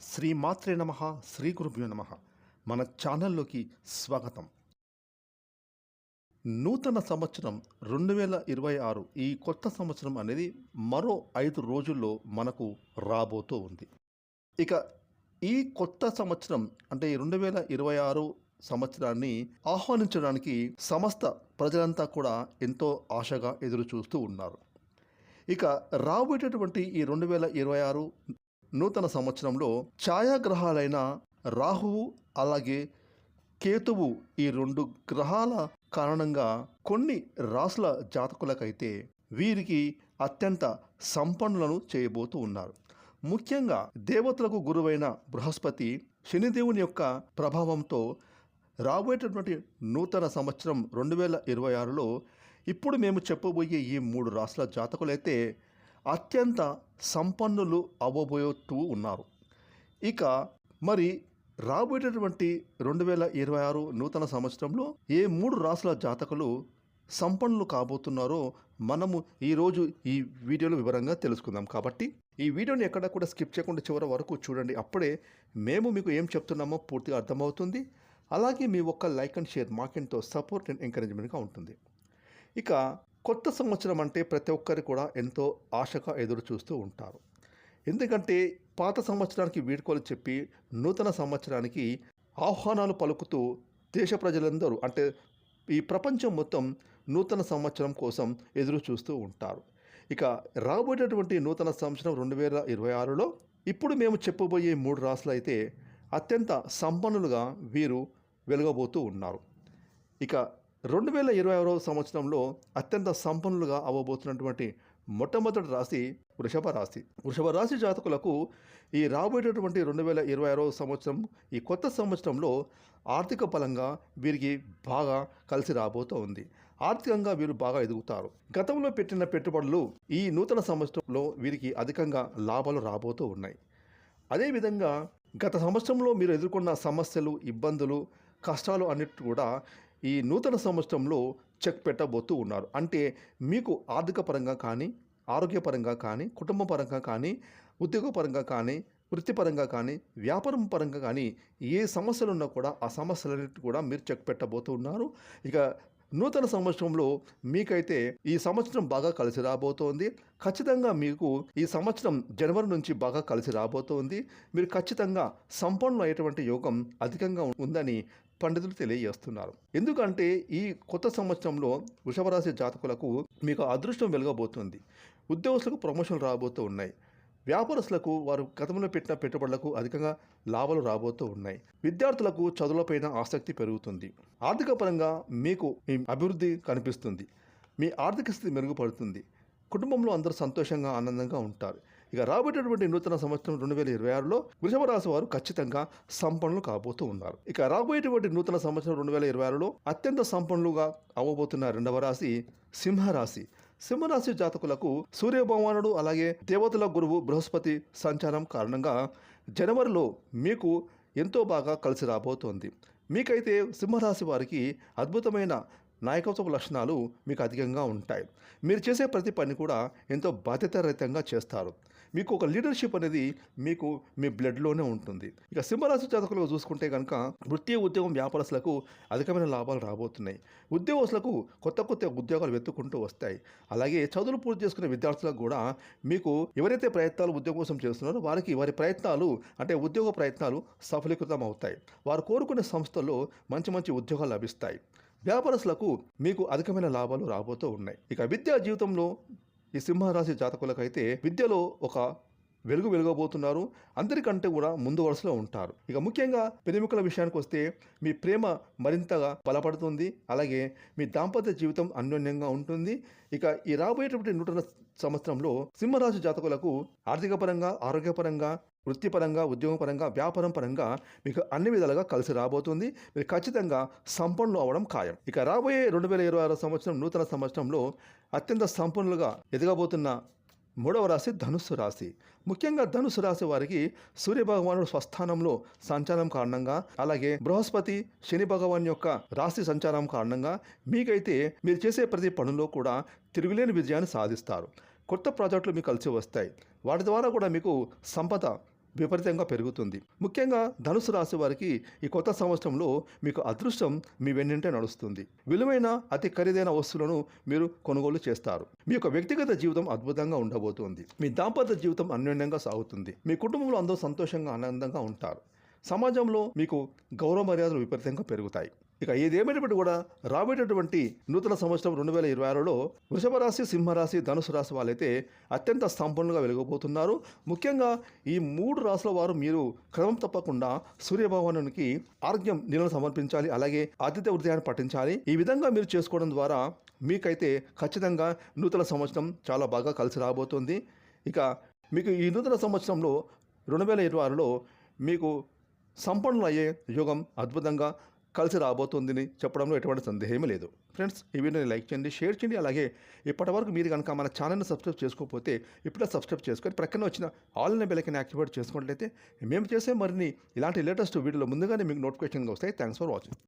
శ్రీమాత్రే నమః. శ్రీ గురుభ్యో నమః. మన ఛానల్లోకి స్వాగతం. నూతన సంవత్సరం 2026 ఈ కొత్త సంవత్సరం అనేది మరో 5 రోజుల్లో మనకు రాబోతూ ఉంది. ఇక ఈ కొత్త సంవత్సరం అంటే 2026 సంవత్సరాన్ని ఆహ్వానించడానికి సమస్త ప్రజలంతా కూడా ఎంతో ఆశగా ఎదురు చూస్తూ ఉన్నారు. ఇక రాబోయేటటువంటి ఈ 2026 నూతన సంవత్సరంలో ఛాయాగ్రహాలైన రాహువు అలాగే కేతువు ఈ 2 గ్రహాల కారణంగా కొన్ని రాసుల జాతకులకైతే వీరికి అత్యంత సంపన్నులను చేయబోతూ ఉన్నారు. ముఖ్యంగా దేవతలకు గురువైన బృహస్పతి శనిదేవుని యొక్క ప్రభావంతో రాబోయేటటువంటి నూతన సంవత్సరం 2026లో ఇప్పుడు మేము చెప్పబోయే ఈ 3 రాసుల జాతకులైతే అత్యంత సంపన్నులు అవ్వబోతూ ఉన్నారు. ఇక మరి రాబోయేటటువంటి 2026 నూతన సంవత్సరంలో ఏ 3 రాసుల జాతకులు సంపన్నులు కాబోతున్నారో మనము ఈరోజు ఈ వీడియోలో వివరంగా తెలుసుకుందాం. కాబట్టి ఈ వీడియోని ఎక్కడ కూడా స్కిప్ చేయకుండా చివరి వరకు చూడండి. అప్పుడే మేము మీకు ఏం చెప్తున్నామో పూర్తిగా అర్థమవుతుంది. అలాగే మీ ఒక్క లైక్ అండ్ షేర్ మాకెంతో సపోర్ట్ అండ్ ఎంకరేజ్మెంట్గా ఉంటుంది. ఇక కొత్త సంవత్సరం అంటే ప్రతి ఒక్కరు కూడా ఎంతో ఆశగా ఎదురు చూస్తూ ఉంటారు. ఎందుకంటే పాత సంవత్సరానికి వీడ్కోలు చెప్పి నూతన సంవత్సరానికి ఆహ్వానాలు పలుకుతూ దేశ ప్రజలందరూ అంటే ఈ ప్రపంచం మొత్తం నూతన సంవత్సరం కోసం ఎదురు చూస్తూ ఉంటారు. ఇక రాబోయేటటువంటి నూతన సంవత్సరం 2026లో ఇప్పుడు మేము చెప్పబోయే 3 రాసులు అయితే అత్యంత సంపన్నులుగా వీరు వెలగబోతూ ఉన్నారు. ఇక 2026 సంవత్సరంలో అత్యంత సంపన్నులుగా అవ్వబోతున్నటువంటి మొట్టమొదటి రాశి వృషభ రాశి. వృషభ రాశి జాతకులకు ఈ రాబోయేటటువంటి 2026 సంవత్సరం ఈ కొత్త సంవత్సరంలో ఆర్థిక పరంగా వీరికి బాగా కలిసి రాబోతూ ఉంది. ఆర్థికంగా వీరు బాగా ఎదుగుతారు. గతంలో పెట్టిన పెట్టుబడులు ఈ నూతన సంవత్సరంలో వీరికి అధికంగా లాభాలు రాబోతూ ఉన్నాయి. అదేవిధంగా గత సంవత్సరంలో మీరు ఎదుర్కొన్న సమస్యలు, ఇబ్బందులు, కష్టాలు అన్నిటి కూడా ఈ నూతన సంవత్సరంలో చెక్ పెట్టబోతూ ఉన్నారు. అంటే మీకు ఆర్థిక పరంగా కానీ, ఆరోగ్యపరంగా కానీ, కుటుంబ పరంగా కానీ, ఉద్యోగపరంగా కానీ, వృత్తిపరంగా కానీ, వ్యాపారం పరంగా కానీ ఏ సమస్యలు ఉన్నా కూడా ఆ సమస్యలన్నిటి కూడా మీరు చెక్ పెట్టబోతూ ఉన్నారు. ఇక నూతన సంవత్సరంలో మీకైతే ఈ సంవత్సరం బాగా కలిసి రాబోతోంది. ఖచ్చితంగా మీకు ఈ సంవత్సరం జనవరి నుంచి బాగా కలిసి రాబోతోంది. మీరు ఖచ్చితంగా సంపన్నులు అయ్యేటువంటి యోగం అధికంగా ఉందని పండితులు తెలియజేస్తున్నారు. ఎందుకంటే ఈ కొత్త సంవత్సరంలో వృషభరాశి జాతకులకు మీకు అదృష్టం వెలగబోతుంది. ఉద్యోగస్తులకు ప్రమోషన్లు రాబోతూ ఉన్నాయి. వ్యాపారస్తులకు వారు గతంలో పెట్టిన పెట్టుబడులకు అధికంగా లాభాలు రాబోతూ ఉన్నాయి. విద్యార్థులకు చదువులపైన ఆసక్తి పెరుగుతుంది. ఆర్థిక పరంగా మీకు మీ అభివృద్ధి కనిపిస్తుంది. మీ ఆర్థిక స్థితి మెరుగుపడుతుంది. కుటుంబంలో అందరూ సంతోషంగా ఆనందంగా ఉంటారు. ఇక రాబోయేటటువంటి నూతన సంవత్సరం 2026లో వృషభ రాశి వారు ఖచ్చితంగా సంపన్నులు కాబోతూ ఉన్నారు. ఇక రాబోయేటువంటి నూతన సంవత్సరం 2026లో అత్యంత సంపన్నులుగా అవ్వబోతున్న 2వ రాశి సింహరాశి. సింహరాశి జాతకులకు సూర్యభగవానుడు అలాగే దేవతల గురువు బృహస్పతి సంచారం కారణంగా జనవరిలో మీకు ఎంతో బాగా కలిసి రాబోతోంది. మీకైతే సింహరాశి వారికి అద్భుతమైన నాయకత్వ లక్షణాలు మీకు అధికంగా ఉంటాయి. మీరు చేసే ప్రతి పని కూడా ఎంతో బాధ్యతారహితంగా చేస్తారు. మీకు ఒక లీడర్షిప్ అనేది మీకు మీ బ్లడ్లోనే ఉంటుంది. ఇక సింహరాశి జాతకులు చూసుకుంటే కనుక వృత్తి, ఉద్యోగం, వ్యాపారస్తులకు అధికమైన లాభాలు రాబోతున్నాయి. ఉద్యోగస్తులకు కొత్త కొత్త ఉద్యోగాలు వెతుక్కుంటూ వస్తాయి. అలాగే చదువులు పూర్తి చేసుకునే విద్యార్థులకు కూడా మీకు ఎవరైతే ప్రయత్నాలు ఉద్యోగం కోసం చేస్తున్నారో వారి ప్రయత్నాలు అంటే ఉద్యోగ ప్రయత్నాలు సఫలీకృతం అవుతాయి. వారు కోరుకునే సంస్థల్లో మంచి మంచి ఉద్యోగాలు లభిస్తాయి. వ్యాపారస్తులకు మీకు అధికమైన లాభాలు రాబోతూ ఉన్నాయి. ఇక విద్యా జీవితంలో ఈ సింహరాశి జాతకులకైతే విద్యలో ఒక వెలగబోతున్నారు. అందరికంటే కూడా ముందు వరుసలో ఉంటారు. ఇక ముఖ్యంగా ప్రేమికుల విషయానికి వస్తే మీ ప్రేమ మరింతగా బలపడుతుంది. అలాగే మీ దాంపత్య జీవితం అన్యోన్యంగా ఉంటుంది. ఇక ఈ రాబోయేటువంటి నూతన సంవత్సరంలో సింహరాశి జాతకులకు ఆర్థిక పరంగా, ఆరోగ్యపరంగా, వృత్తిపరంగా, ఉద్యోగపరంగా, వ్యాపారం పరంగా మీకు అన్ని విధాలుగా కలిసి రాబోతుంది. మీరు ఖచ్చితంగా సంపన్నులు అవ్వడం ఖాయం. ఇక రాబోయే 2026 సంవత్సరం నూతన సంవత్సరంలో అత్యంత సంపన్నులుగా ఎదగబోతున్న 3వ రాశి ధనుస్సు రాశి. ముఖ్యంగా ధనుస్సు రాశి వారికి సూర్యభగవానుడు స్వస్థానంలో సంచారం కారణంగా అలాగే బృహస్పతి శని భగవాన్ యొక్క రాశి సంచారం కారణంగా మీకైతే మీరు చేసే ప్రతి పనుల్లో కూడా తిరుగులేని విజయాన్ని సాధిస్తారు. కొత్త ప్రాజెక్టులు మీకు కలిసి వస్తాయి. వాటి ద్వారా కూడా మీకు సంపద విపరీతంగా పెరుగుతుంది. ముఖ్యంగా ధనుసు రాశి వారికి ఈ కొత్త సంవత్సరంలో మీకు అదృష్టం మీ వెన్నంటే నడుస్తుంది. విలువైన అతి ఖరీదైన వస్తువులను మీరు కొనుగోలు చేస్తారు. మీ యొక్క వ్యక్తిగత జీవితం అద్భుతంగా ఉండబోతోంది. మీ దాంపత్య జీవితం అన్యోన్యంగా సాగుతుంది. మీ కుటుంబంలో అందరూ సంతోషంగా ఆనందంగా ఉంటారు. సమాజంలో మీకు గౌరవ మర్యాదలు విపరీతంగా పెరుగుతాయి. ఇక ఏదేమైనప్పటికీ కూడా రాబోయేటటువంటి నూతన సంవత్సరం 2026లో వృషభ రాశి, సింహరాశి, ధనుసు రాశి వాళ్ళైతే అత్యంత సంపన్నులుగా వెలుగబోతున్నారు. ముఖ్యంగా ఈ 3 రాశుల వారు మీరు క్రమం తప్పకుండా సూర్యభగవానునికి ఆర్ఘ్యం నీళ్ళను సమర్పించాలి. అలాగే ఆతిథ్య హృదయాన్ని పఠించాలి. ఈ విధంగా మీరు చేసుకోవడం ద్వారా మీకైతే ఖచ్చితంగా నూతన సంవత్సరం చాలా బాగా కలిసి రాబోతుంది. ఇక మీకు ఈ నూతన సంవత్సరంలో 2026లో మీకు సంపన్నులు అయ్యే యోగం అద్భుతంగా కలిసి రాబోతుందని చెప్పడంలో ఎటువంటి సందేహం లేదు. ఫ్రెండ్స్, ఈ వీడియోని లైక్ చేయండి, షేర్ చేయండి. అలాగే ఇప్పటివరకు మీరు కనుక మన ఛానల్ని సబ్స్క్రైబ్ చేసుకోకపోతే ఇప్పుడే సబ్స్క్రైబ్ చేసుకొని ప్రక్కన వచ్చిన ఆల్ అనే బెల్ ఐకాన్ యాక్టివేట్ చేసుకున్నట్లయితే మేము చేసే మరిన్ని ఇలాంటి లేటెస్ట్ వీడియోలు ముందుగానే మీకు నోటిఫికేషన్గా వస్తాయి. Thanks for watching.